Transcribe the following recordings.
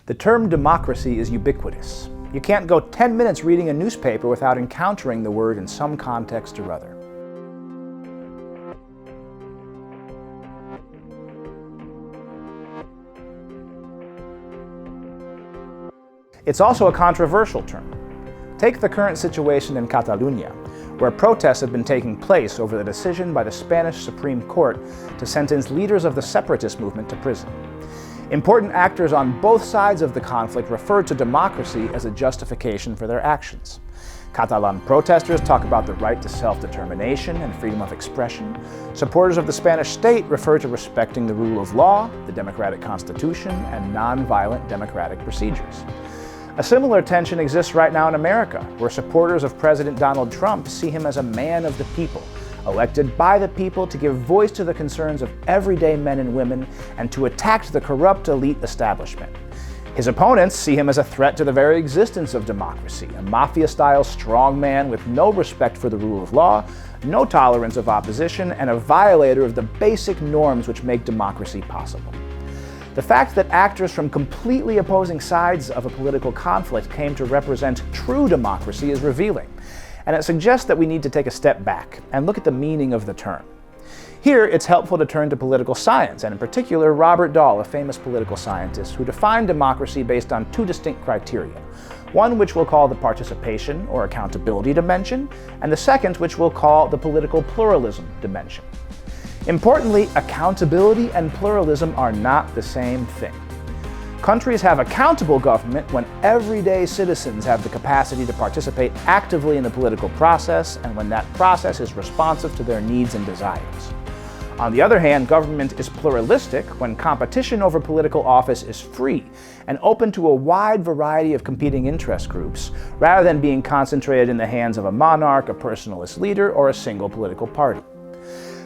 The term democracy is ubiquitous. You can't go 10 minutes reading a newspaper without encountering the word in some context or other. It's also a controversial term. Take the current situation in Catalonia, where protests have been taking place over the decision by the Spanish Supreme Court to sentence leaders of the separatist movement to prison. Important actors on both sides of the conflict refer to democracy as a justification for their actions. Catalan protesters talk about the right to self-determination and freedom of expression. Supporters of the Spanish state refer to respecting the rule of law, the democratic constitution, and non-violent democratic procedures. A similar tension exists right now in America, where supporters of President Donald Trump see him as a man of the people, elected by the people to give voice to the concerns of everyday men and women and to attack the corrupt elite establishment. His opponents see him as a threat to the very existence of democracy, a mafia-style strongman with no respect for the rule of law, no tolerance of opposition, and a violator of the basic norms which make democracy possible. The fact that actors from completely opposing sides of a political conflict came to represent true democracy is revealing, and it suggests that we need to take a step back and look at the meaning of the term. Here, it's helpful to turn to political science, and in particular, Robert Dahl, a famous political scientist, who defined democracy based on two distinct criteria. One which we'll call the participation or accountability dimension, and the second which we'll call the political pluralism dimension. Importantly, accountability and pluralism are not the same thing. Countries have accountable government when everyday citizens have the capacity to participate actively in the political process and when that process is responsive to their needs and desires. On the other hand, government is pluralistic when competition over political office is free and open to a wide variety of competing interest groups, rather than being concentrated in the hands of a monarch, a personalist leader, or a single political party.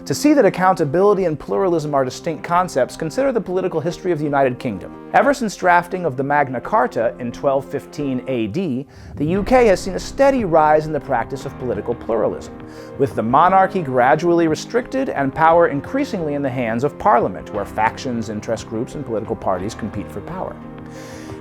To see that accountability and pluralism are distinct concepts, consider the political history of the United Kingdom. Ever since drafting of the Magna Carta in 1215 AD, the UK has seen a steady rise in the practice of political pluralism, with the monarchy gradually restricted and power increasingly in the hands of Parliament, where factions, interest groups, and political parties compete for power.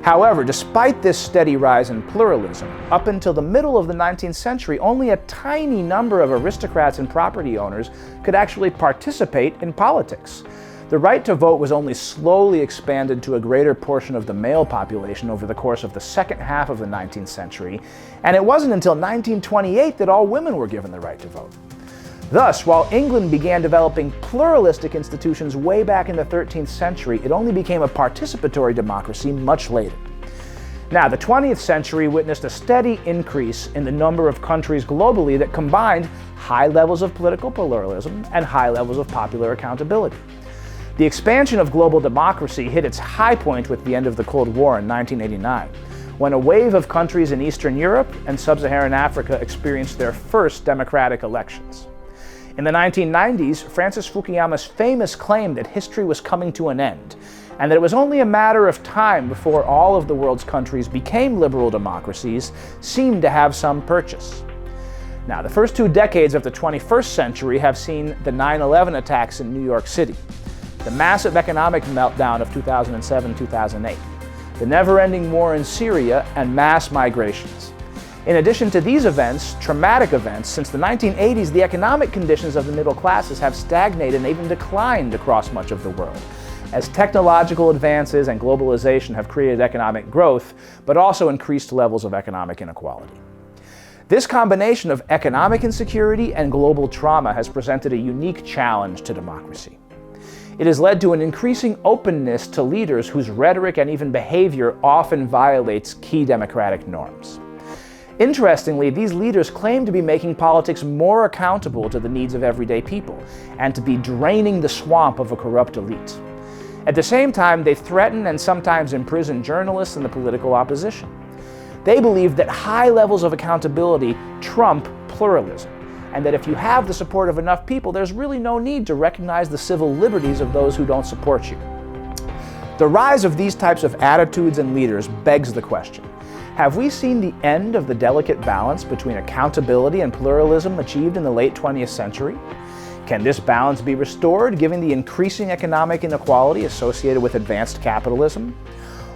However, despite this steady rise in pluralism, up until the middle of the 19th century, only a tiny number of aristocrats and property owners could actually participate in politics. The right to vote was only slowly expanded to a greater portion of the male population over the course of the second half of the 19th century, and it wasn't until 1928 that all women were given the right to vote. Thus, while England began developing pluralistic institutions way back in the 13th century, it only became a participatory democracy much later. Now, the 20th century witnessed a steady increase in the number of countries globally that combined high levels of political pluralism and high levels of popular accountability. The expansion of global democracy hit its high point with the end of the Cold War in 1989, when a wave of countries in Eastern Europe and Sub-Saharan Africa experienced their first democratic elections. In the 1990s, Francis Fukuyama's famous claim that history was coming to an end, and that it was only a matter of time before all of the world's countries became liberal democracies, seemed to have some purchase. Now, the first 2 decades of the 21st century have seen the 9/11 attacks in New York City, the massive economic meltdown of 2007-2008, the never-ending war in Syria, and mass migrations. In addition to these events, traumatic events, since the 1980s, the economic conditions of the middle classes have stagnated and even declined across much of the world, as technological advances and globalization have created economic growth, but also increased levels of economic inequality. This combination of economic insecurity and global trauma has presented a unique challenge to democracy. It has led to an increasing openness to leaders whose rhetoric and even behavior often violates key democratic norms. Interestingly, these leaders claim to be making politics more accountable to the needs of everyday people, and to be draining the swamp of a corrupt elite. At the same time, they threaten and sometimes imprison journalists and the political opposition. They believe that high levels of accountability trump pluralism, and that if you have the support of enough people, there's really no need to recognize the civil liberties of those who don't support you. The rise of these types of attitudes and leaders begs the question: have we seen the end of the delicate balance between accountability and pluralism achieved in the late 20th century? Can this balance be restored given the increasing economic inequality associated with advanced capitalism?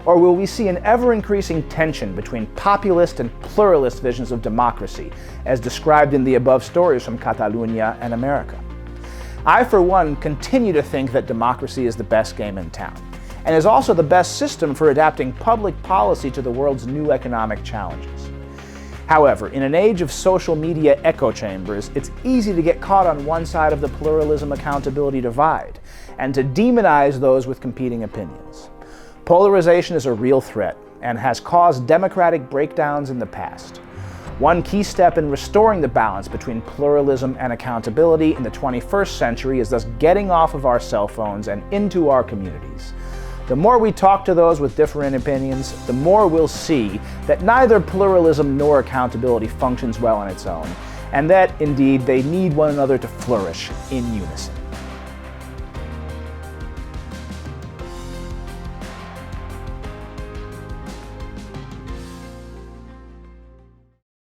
Or will we see an ever-increasing tension between populist and pluralist visions of democracy, as described in the above stories from Catalonia and America? I, for one, continue to think that democracy is the best game in town, and is also the best system for adapting public policy to the world's new economic challenges. However, in an age of social media echo chambers, it's easy to get caught on one side of the pluralism-accountability divide, and to demonize those with competing opinions. Polarization is a real threat and has caused democratic breakdowns in the past. One key step in restoring the balance between pluralism and accountability in the 21st century is thus getting off of our cell phones and into our communities. The more we talk to those with different opinions, the more we'll see that neither pluralism nor accountability functions well on its own, and that, indeed, they need one another to flourish in unison.